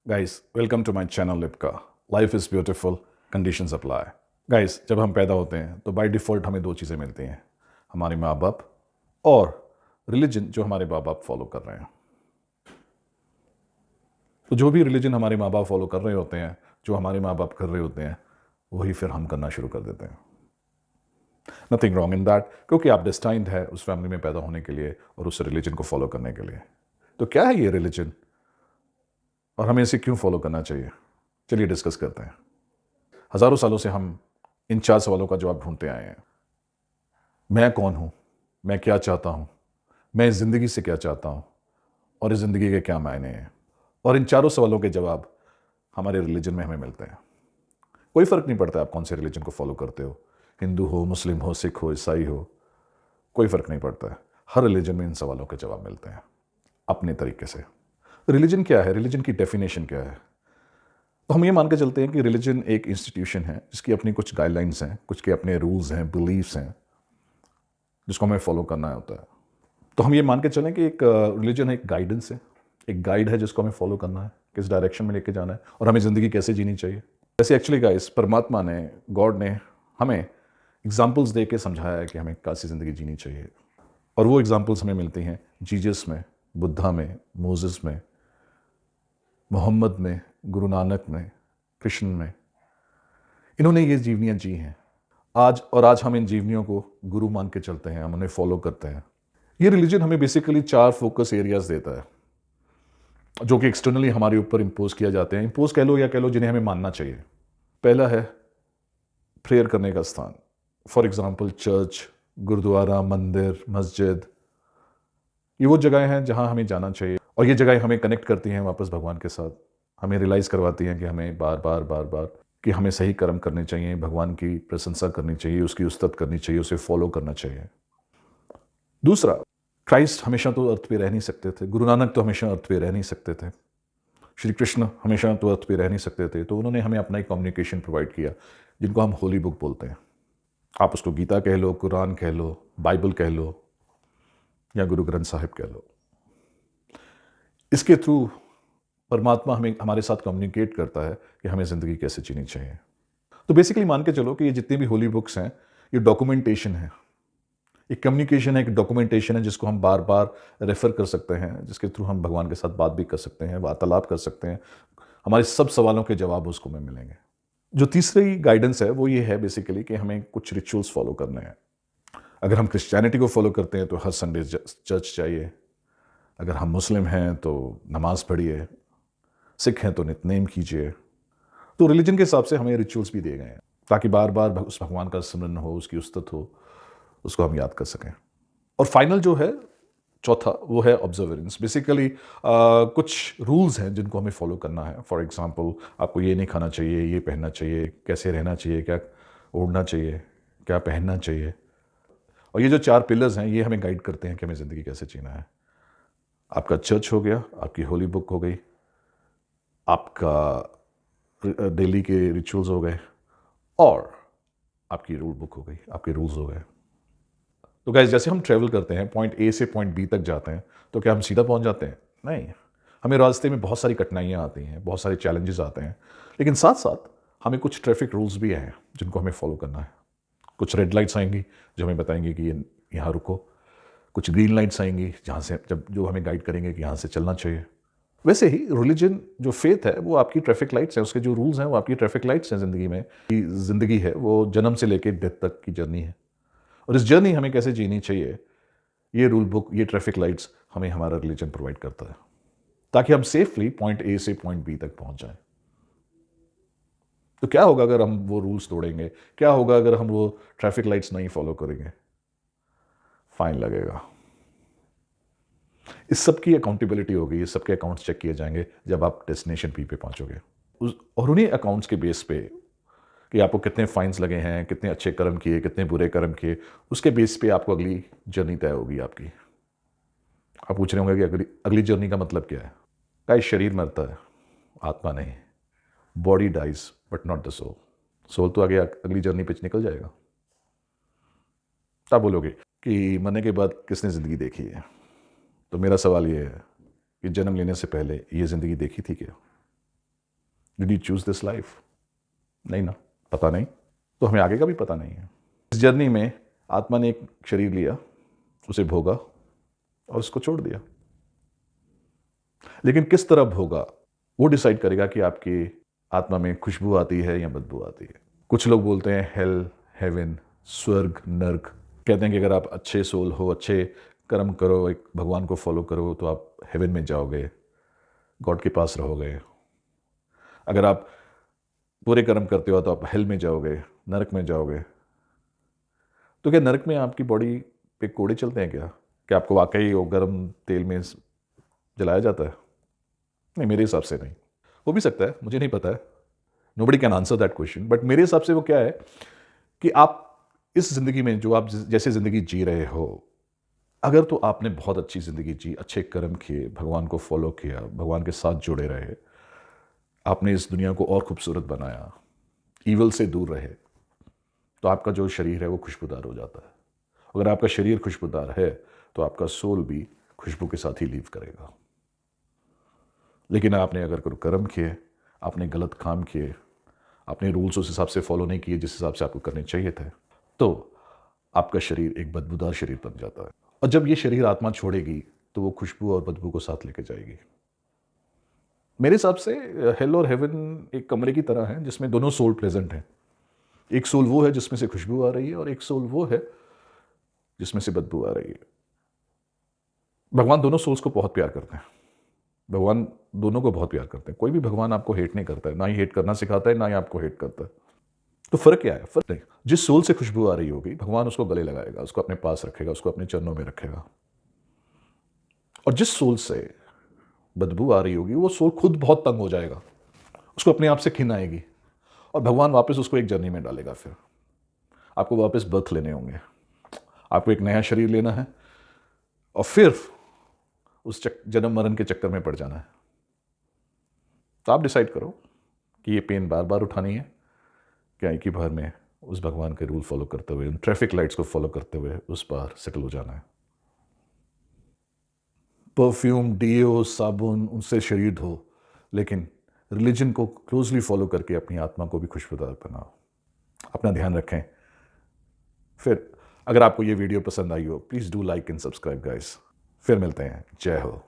Guys welcome to my channel Lipka. Life is beautiful, conditions apply. Guys जब हम पैदा होते हैं तो बाय डिफ़ॉल्ट हमें दो चीज़ें मिलती हैं, हमारे माँ बाप और रिलीजन जो हमारे माँ बाप फॉलो कर रहे हैं। तो जो भी रिलीजन हमारे माँ बाप फॉलो कर रहे होते हैं, जो हमारे माँ बाप कर रहे होते हैं, वही फिर हम करना शुरू कर देते हैं। नथिंग रॉन्ग इन दैट, क्योंकि आप डेस्टाइंड है उस फैमिली में पैदा होने के लिए और उस रिलीजन को फॉलो करने के लिए। तो क्या है ये रिलीजन और हमें इसे क्यों फॉलो करना चाहिए? चलिए डिस्कस करते हैं। हज़ारों सालों से हम इन 4 सवालों का जवाब ढूँढते आए हैं। मैं कौन हूँ? मैं क्या चाहता हूँ? मैं इस ज़िंदगी से क्या चाहता हूँ? और इस ज़िंदगी के क्या मायने हैं? और इन चारों सवालों के जवाब हमारे रिलीजन में हमें मिलते हैं। कोई फ़र्क नहीं पड़ता आप कौन से रिलीजन को फ़ॉलो करते हो, हिंदू हो, मुस्लिम हो, सिख हो, ईसाई हो, कोई फ़र्क नहीं पड़ता है। हर रिलीजन में इन सवालों के जवाब मिलते हैं, अपने तरीके से। रिलीजन क्या है? रिलीजन की डेफिनेशन क्या है? तो हम ये मान के चलते हैं कि रिलीजन एक इंस्टीट्यूशन है जिसकी अपनी कुछ गाइडलाइंस हैं, कुछ के अपने रूल्स हैं, बिलीफ्स हैं, जिसको हमें फॉलो करना होता है। तो हम ये मान के चलें कि एक रिलीजन एक गाइडेंस है, एक गाइड है जिसको हमें फॉलो करना है, किस डायरेक्शन में लेके जाना है और हमें ज़िंदगी कैसे जीनी चाहिए। वैसे एक्चुअली गाइस परमात्मा ने, गॉड ने हमें एग्जाम्पल्स दे के समझाया है कि हमें कैसी ज़िंदगी जीनी चाहिए। और वो एग्जाम्पल्स हमें मिलती हैं जीसस में, बुद्धा में, मोसेस में, मोहम्मद में, गुरु नानक में, कृष्ण में। इन्होंने ये जीवनियाँ जी हैं आज हम इन जीवनियों को गुरु मान के चलते हैं, हम उन्हें फॉलो करते हैं। ये रिलीजन हमें बेसिकली 4 फोकस एरियाज देता है जो कि एक्सटर्नली हमारे ऊपर इम्पोज किया जाते हैं, इम्पोज कह लो या कह लो जिन्हें हमें मानना चाहिए। पहला है प्रेयर करने का स्थान, फॉर एग्जाम्पल चर्च, गुरुद्वारा, मंदिर, मस्जिद। ये वो जगह हैं जहाँ हमें जाना चाहिए और ये जगह हमें कनेक्ट करती हैं वापस भगवान के साथ, हमें रियलाइज़ करवाती हैं कि हमें बार बार बार बार कि हमें सही कर्म करने चाहिए, भगवान की प्रशंसा करनी चाहिए, उसकी उस्तत करनी चाहिए, उसे फॉलो करना चाहिए। दूसरा, क्राइस्ट हमेशा तो अर्थ पे रह नहीं सकते थे, गुरु नानक तो हमेशा अर्थ पे रह नहीं सकते थे, श्री कृष्ण हमेशा तो अर्थ पे रह नहीं सकते थे, तो उन्होंने हमें अपना एक कम्युनिकेशन प्रोवाइड किया जिनको हम होली बुक बोलते हैं। आप उसको गीता कह लो, कुरान कह लो, बाइबल कह लो या गुरु ग्रंथ साहिब कह लो। इसके थ्रू परमात्मा हमें हमारे साथ कम्युनिकेट करता है कि हमें ज़िंदगी कैसे जीनी चाहिए। तो बेसिकली मान के चलो कि ये जितनी भी होली बुक्स हैं, ये डॉक्यूमेंटेशन है, एक कम्युनिकेशन है, एक डॉक्यूमेंटेशन है जिसको हम बार बार रेफर कर सकते हैं, जिसके थ्रू हम भगवान के साथ बात भी कर सकते हैं, वार्तालाप कर सकते हैं, हमारे सब सवालों के जवाब उसको में मिलेंगे। जो तीसरी गाइडेंस है वो ये है बेसिकली कि हमें कुछ रिचुअल्स फॉलो करने हैं। अगर हम क्रिश्चियनिटी को फॉलो करते हैं तो हर संडे चर्च चाहिए, अगर हम मुस्लिम हैं तो नमाज पढ़िए, सिख हैं तो नितनेम कीजिए। तो रिलीजन के हिसाब से हमें रिचुअल्स भी दिए गए हैं ताकि बार बार उस भगवान का स्मरण हो, उसकी उस्तत हो, उसको हम याद कर सकें। और फाइनल जो है चौथा, वो है ऑब्जर्वेंस। बेसिकली कुछ रूल्स हैं जिनको हमें फॉलो करना है। फॉर एग्जांपल आपको ये नहीं खाना चाहिए, ये पहनना चाहिए, कैसे रहना चाहिए, क्या ओढ़ना चाहिए, क्या पहनना चाहिए। और ये जो 4 पिलर्स हैं ये हमें गाइड करते हैं कि हमें ज़िंदगी कैसे जीना है। आपका चर्च हो गया, आपकी होली बुक हो गई, आपका डेली के रिचुअल्स हो गए और आपकी रूल बुक हो गई, आपके रूल्स हो गए। तो गाइस जैसे हम ट्रैवल करते हैं, पॉइंट ए से पॉइंट बी तक जाते हैं, तो क्या हम सीधा पहुंच जाते हैं? नहीं, हमें रास्ते में बहुत सारी कठिनाइयाँ आती हैं, बहुत सारे चैलेंजेस आते हैं, लेकिन साथ साथ हमें कुछ ट्रैफिक रूल्स भी हैं जिनको हमें फॉलो करना है। कुछ रेड लाइट्स आएंगी जो हमें बताएंगे कि ये यहाँ रुको, कुछ ग्रीन लाइट्स आएंगी जहाँ से जब जो हमें गाइड करेंगे कि यहाँ से चलना चाहिए। वैसे ही रिलीजन जो फेथ है वो आपकी ट्रैफिक लाइट्स हैं, उसके जो रूल्स हैं वो आपकी ट्रैफिक लाइट्स हैं ज़िंदगी में। ज़िंदगी है वो जन्म से लेकर डेथ तक की जर्नी है और इस जर्नी हमें कैसे जीनी चाहिए, ये रूल बुक, ये ट्रैफिक लाइट्स हमें हमारा रिलीजन प्रोवाइड करता है ताकि हम सेफली पॉइंट ए से पॉइंट बी तक पहुंच जाएं। तो क्या होगा अगर हम वो रूल्स तोड़ेंगे? क्या होगा अगर हम वो ट्रैफिक लाइट्स नहीं फॉलो करेंगे? फाइन लगेगा। इस सब की अकाउंटेबिलिटी होगी, इस सब के अकाउंट्स चेक किए जाएंगे जब आप डेस्टिनेशन पी पे पहुंचोगे। और उन्हीं अकाउंट्स के बेस पे कि आपको कितने फाइन्स लगे हैं, कितने अच्छे कर्म किए, कितने बुरे कर्म किए, उसके बेस पे आपको अगली जर्नी तय होगी आपकी। आप पूछ रहे होंगे कि अगली अगली जर्नी का मतलब क्या है? गाइस शरीर मरता है, आत्मा नहीं। Body dies but not the soul. Soul तो आगे अगली जर्नी पे निकल जाएगा। आप बोलोगे कि मरने के बाद किसने ज़िंदगी देखी है? तो मेरा सवाल ये है कि जन्म लेने से पहले ये ज़िंदगी देखी थी क्या? Did you choose this life? नहीं ना, पता नहीं, तो हमें आगे का भी पता नहीं है। इस जर्नी में आत्मा ने एक शरीर लिया, उसे भोगा और उसको छोड़ दिया। लेकिन किस तरह भोगा वो डिसाइड करेगा कि आपकी आत्मा में खुशबू आती है या बदबू आती है। कुछ लोग बोलते हैं हेल, हेवन, स्वर्ग, नर्क। कहते हैं कि अगर आप अच्छे सोल हो, अच्छे कर्म करो, एक भगवान को फॉलो करो तो आप हेवन में जाओगे, गॉड के पास रहोगे। अगर आप बुरे कर्म करते हो तो आप हेल में जाओगे, नरक में जाओगे। तो क्या नरक में आपकी बॉडी पे कोड़े चलते हैं क्या आपको वाकई वो गर्म तेल में जलाया जाता है? नहीं, मेरे हिसाब से नहीं। हो भी सकता है, मुझे नहीं पता है। Nobody can answer that question. But मेरे हिसाब से वो क्या है कि आप इस ज़िंदगी में जो आप जैसे ज़िंदगी जी रहे हो, अगर तो आपने बहुत अच्छी ज़िंदगी जी, अच्छे कर्म किए, भगवान को फॉलो किया, भगवान के साथ जुड़े रहे, आपने इस दुनिया को और खूबसूरत बनाया, ईवल से दूर रहे, तो आपका जो शरीर है वो खुशबूदार हो जाता है। अगर आपका शरीर खुशबूदार है तो आपका सोल भी खुशबू के साथ ही लीव करेगा। लेकिन आपने अगर कोई कर्म किए, आपने गलत काम किए, आपने रूल्स उस हिसाब से फॉलो नहीं किए जिस हिसाब से आपको करने चाहिए थे, तो आपका शरीर एक बदबूदार शरीर बन जाता है। और जब ये शरीर आत्मा छोड़ेगी तो वो खुशबू और बदबू को साथ लेके जाएगी। मेरे हिसाब से हेल और हेवन एक कमरे की तरह है जिसमें दोनों सोल प्रेजेंट हैं। एक सोल वो है जिसमें से खुशबू आ रही है और एक सोल वो है जिसमें से बदबू आ रही है। भगवान दोनों सोल्स को बहुत प्यार करते हैं। भगवान दोनों को बहुत प्यार करते हैं। कोई भी भगवान आपको हेट नहीं करता है, ना ही हेट करना सिखाता है, ना ही आपको हेट करता है। तो फर्क क्या है? फर्क नहीं। जिस सोल से खुशबू आ रही होगी भगवान उसको गले लगाएगा, उसको अपने पास रखेगा, उसको अपने चरणों में रखेगा। और जिस सोल से बदबू आ रही होगी वो सोल खुद बहुत तंग हो जाएगा, उसको अपने आप से खिन आएगी और भगवान वापस उसको एक जर्नी में डालेगा। फिर आपको वापस बर्थ लेने होंगे, आपको एक नया शरीर लेना है और फिर उस जन्म मरण के चक्कर में पड़ जाना है। तो आप डिसाइड करो कि ये पेन बार बार उठानी है, क्या एक ही बार में उस भगवान के रूल फॉलो करते हुए, उन ट्रैफिक लाइट्स को फॉलो करते हुए उस पार सेटल हो जाना है। परफ्यूम, डीओ, साबुन, उनसे शरीर धो, लेकिन रिलीजन को क्लोजली फॉलो करके अपनी आत्मा को भी खुशबूदार बनाओ। अपना ध्यान रखें। फिर अगर आपको ये वीडियो पसंद आई हो, please do like and subscribe guys. फिर मिलते हैं। जय हो।